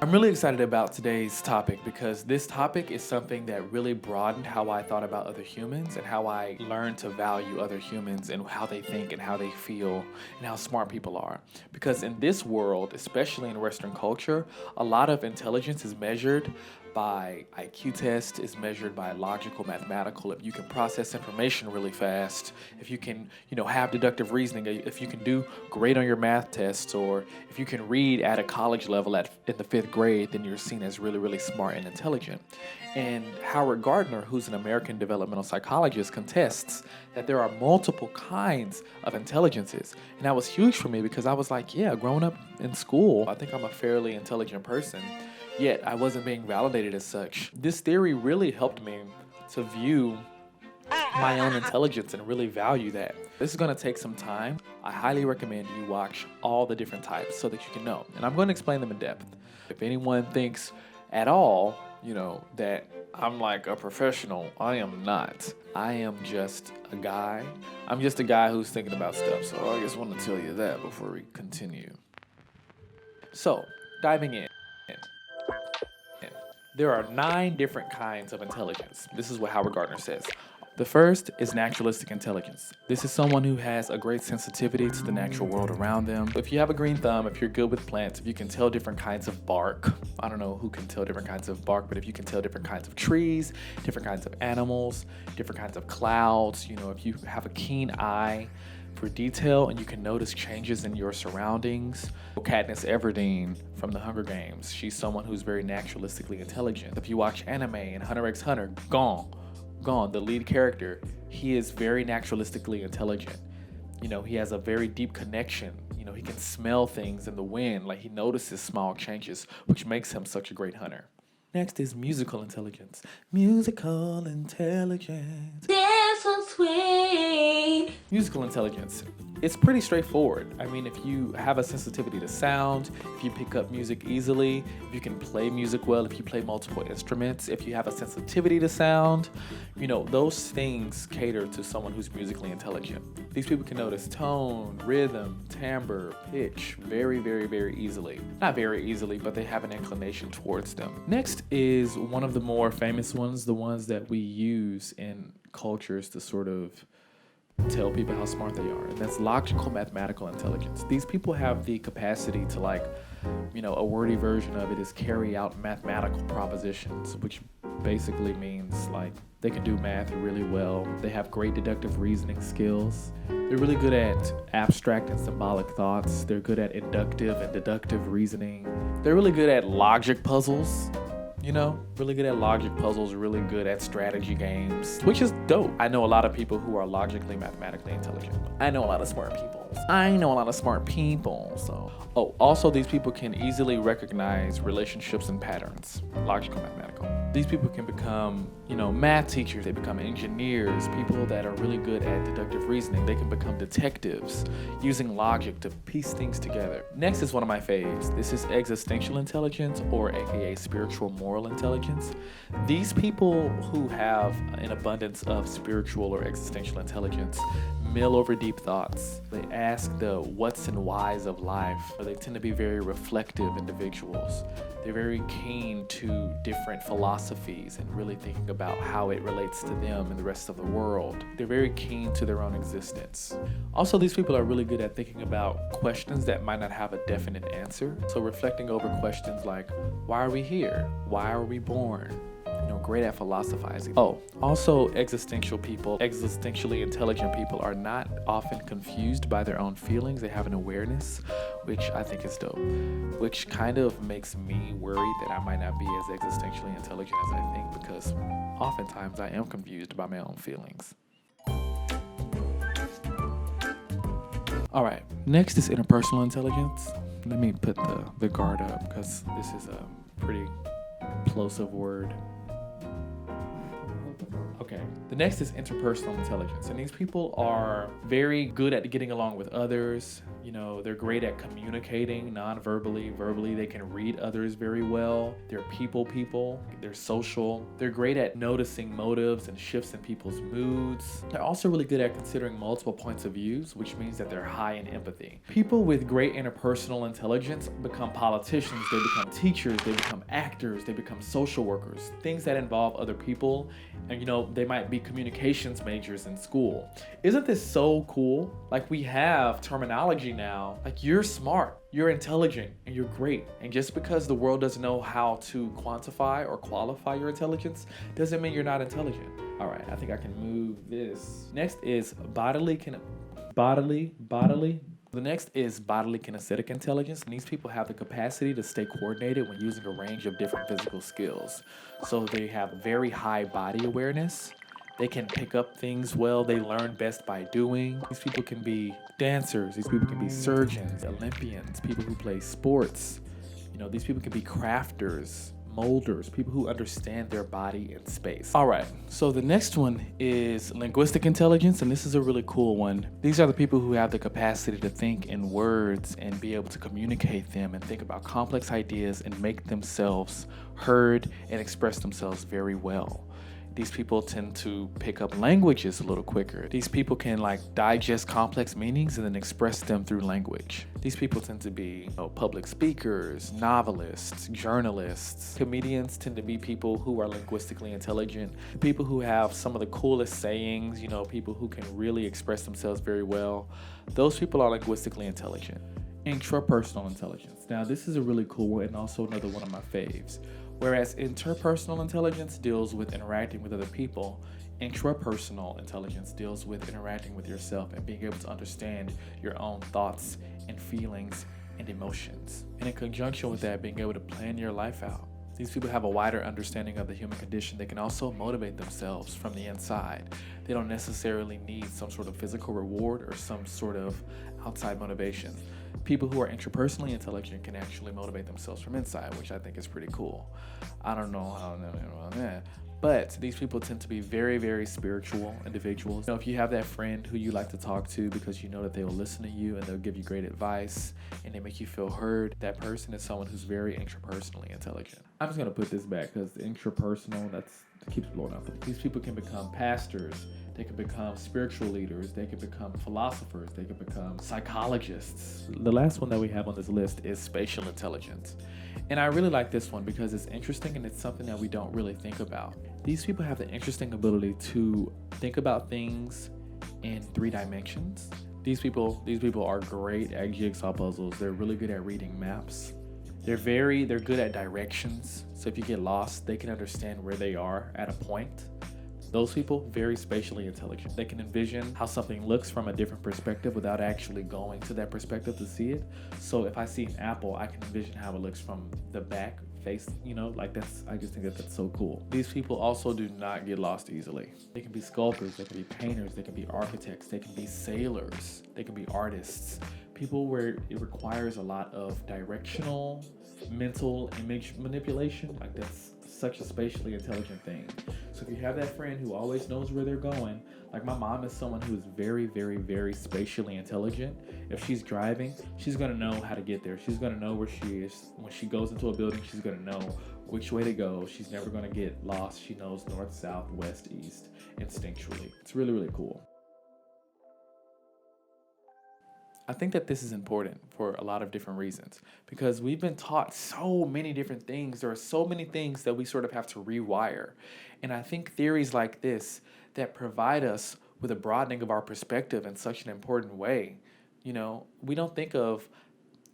I'm really excited about today's topic because this topic is something that really broadened how I thought about other humans and how I learned to value other humans and how they think and how they feel and how smart people are. Because in this world, especially in Western culture, a lot of intelligence is measured by IQ test, is measured by logical, mathematical. If you can process information really fast, if you can, have deductive reasoning, if you can do great on your math tests, or if you can read at a college level in the fifth grade, then you're seen as really, really smart and intelligent. And Howard Gardner, who's an American developmental psychologist, contests that there are multiple kinds of intelligences. And that was huge for me because I was like, yeah, growing up in school, I think I'm a fairly intelligent person. Yet I wasn't being validated as such. This theory really helped me to view my own intelligence and really value that. This is going to take some time. I highly recommend you watch all the different types so that you can know. And I'm going to explain them in depth. If anyone thinks at all, that I'm like a professional, I am not. I am just a guy. I'm just a guy who's thinking about stuff. So I just want to tell you that before we continue. So, diving in. There are 9 different kinds of intelligence. This is what Howard Gardner says. The first is naturalistic intelligence. This is someone who has a great sensitivity to the natural world around them. If you have a green thumb, if you're good with plants, if you can tell different kinds of bark, I don't know who can tell different kinds of bark, but if you can tell different kinds of trees, different kinds of animals, different kinds of clouds, if you have a keen eye for detail and you can notice changes in your surroundings. Katniss Everdeen from the Hunger Games, she's someone who's very naturalistically intelligent. If you watch anime and Hunter x Hunter, Gon, the lead character, he is very naturalistically intelligent. He has a very deep connection. He can smell things in the wind, like he notices small changes, which makes him such a great hunter. Next is musical intelligence. Musical intelligence. Dance so sweet. Musical intelligence. It's pretty straightforward. I mean, if you have a sensitivity to sound, if you pick up music easily, if you can play music well, if you play multiple instruments, if you have a sensitivity to sound, those things cater to someone who's musically intelligent. These people can notice tone, rhythm, timbre, pitch very, very, very easily. Not very easily, but they have an inclination towards them. Next is one of the more famous ones, the ones that we use in cultures to sort of tell people how smart they are, and that's logical mathematical intelligence. These people have the capacity to a wordy version of it is carry out mathematical propositions, which basically means they can do math really well. They have great deductive reasoning skills. They're really good at abstract and symbolic thoughts. They're good at inductive and deductive reasoning. They're really good at logic puzzles. Really good at logic puzzles, really good at strategy games, which is dope. I know a lot of people who are logically, mathematically intelligent. I know a lot of smart people. Also these people can easily recognize relationships and patterns, logical, mathematical. These people can become, math teachers. They become engineers, people that are really good at deductive reasoning. They can become detectives using logic to piece things together. Next is one of my faves. This is existential intelligence, or AKA spiritual moral intelligence. These people who have an abundance of spiritual or existential intelligence mill over deep thoughts. They ask the whats and whys of life. They tend to be very reflective individuals. They're very keen to different philosophies and really thinking about how it relates to them and the rest of the world. They're very keen to their own existence. Also, these people are really good at thinking about questions that might not have a definite answer. So reflecting over questions like, why are we here? Why are we born? Great at philosophizing. Also existentially intelligent people are not often confused by their own feelings. They have an awareness, which I think is dope, which kind of makes me worried that I might not be as existentially intelligent as I think, because oftentimes I am confused by my own feelings. All right, next is interpersonal intelligence. Let me put the guard up because this is a pretty plosive word. Okay, the next is interpersonal intelligence. And these people are very good at getting along with others. You know, they're great at communicating non-verbally, verbally. They can read others very well. They're people. They're social. They're great at noticing motives and shifts in people's moods. They're also really good at considering multiple points of views, which means that they're high in empathy. People with great interpersonal intelligence become politicians, they become teachers, they become actors, they become social workers, things that involve other people. And you know, they might be communications majors in school. Isn't this so cool? Like, we have terminology now. Like, you're smart, you're intelligent, and you're great. And just because the world doesn't know how to quantify or qualify your intelligence doesn't mean you're not intelligent. All right, I think I can move this. Next is bodily kinesthetic intelligence. And these people have the capacity to stay coordinated when using a range of different physical skills. So they have very high body awareness. They can pick up things well. They learn best by doing. These people can be dancers. These people can be surgeons, Olympians, people who play sports. You know, these people can be crafters, molders, people who understand their body and space. All right, so the next one is linguistic intelligence, and this is a really cool one. These are the people who have the capacity to think in words and be able to communicate them and think about complex ideas and make themselves heard and express themselves very well. These people tend to pick up languages a little quicker. These people can digest complex meanings and then express them through language. These people tend to be public speakers, novelists, journalists. Comedians tend to be people who are linguistically intelligent, people who have some of the coolest sayings, people who can really express themselves very well. Those people are linguistically intelligent. Intrapersonal intelligence. Now, this is a really cool one and also another one of my faves. Whereas interpersonal intelligence deals with interacting with other people, intrapersonal intelligence deals with interacting with yourself and being able to understand your own thoughts and feelings and emotions. And in conjunction with that, being able to plan your life out. These people have a wider understanding of the human condition. They can also motivate themselves from the inside. They don't necessarily need some sort of physical reward or some sort of outside motivation. People who are intrapersonally intelligent can actually motivate themselves from inside, which I think is pretty cool. I don't know how about that. But these people tend to be very, very spiritual individuals. If you have that friend who you like to talk to because you know that they will listen to you and they'll give you great advice and they make you feel heard, that person is someone who's very intrapersonally intelligent. I'm just going to put this back because the intrapersonal, that keeps blowing up. These people can become pastors. They can become spiritual leaders. They can become philosophers. They can become psychologists. The last one that we have on this list is spatial intelligence. And I really like this one because it's interesting and it's something that we don't really think about. These people have the interesting ability to think about things in 3 dimensions. These people are great at jigsaw puzzles. They're really good at reading maps. They're good at directions. So if you get lost, they can understand where they are at a point. Those people, very spatially intelligent. They can envision how something looks from a different perspective without actually going to that perspective to see it. So if I see an apple, I can envision how it looks from the back face, I just think that that's so cool. These people also do not get lost easily. They can be sculptors, they can be painters, they can be architects, they can be sailors, they can be artists. People where it requires a lot of directional, mental image manipulation, that's such a spatially intelligent thing. So if you have that friend who always knows where they're going, like my mom is someone who is very, very, very spatially intelligent. If she's driving, she's gonna know how to get there. She's gonna know where she is. When she goes into a building, she's gonna know which way to go. She's never gonna get lost. She knows north, south, west, east, instinctually. It's really, really cool. I think that this is important for a lot of different reasons because we've been taught so many different things. There are so many things that we sort of have to rewire. And I think theories like this that provide us with a broadening of our perspective in such an important way. We don't think of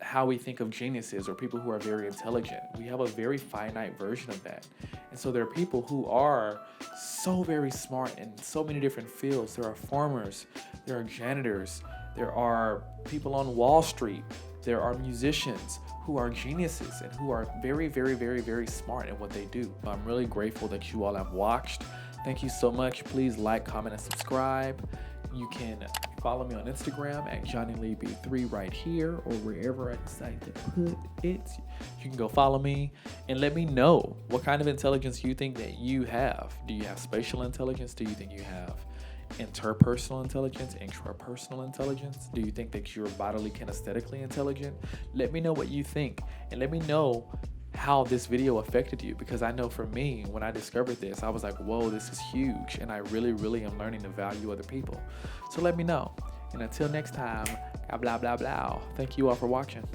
how we think of geniuses or people who are very intelligent. We have a very finite version of that. And so there are people who are so very smart in so many different fields. There are farmers, there are janitors, there are people on Wall Street, there are musicians who are geniuses and who are very, very, very, very smart in what they do. I'm really grateful that you all have watched. Thank you so much. Please like, comment, and subscribe. You can follow me on Instagram at JohnnyLeeB3 right here or wherever I decide to put it. You can go follow me and let me know what kind of intelligence you think that you have. Do you have spatial intelligence? Do you think you have interpersonal intelligence, intrapersonal intelligence? Do you think that you're bodily kinesthetically intelligent? Let me know what you think, and let me know how this video affected you, because I know for me, when I discovered this, I was like, whoa, this is huge, and I really am learning to value other people. So let me know, and until next time, blah blah blah. Thank you all for watching.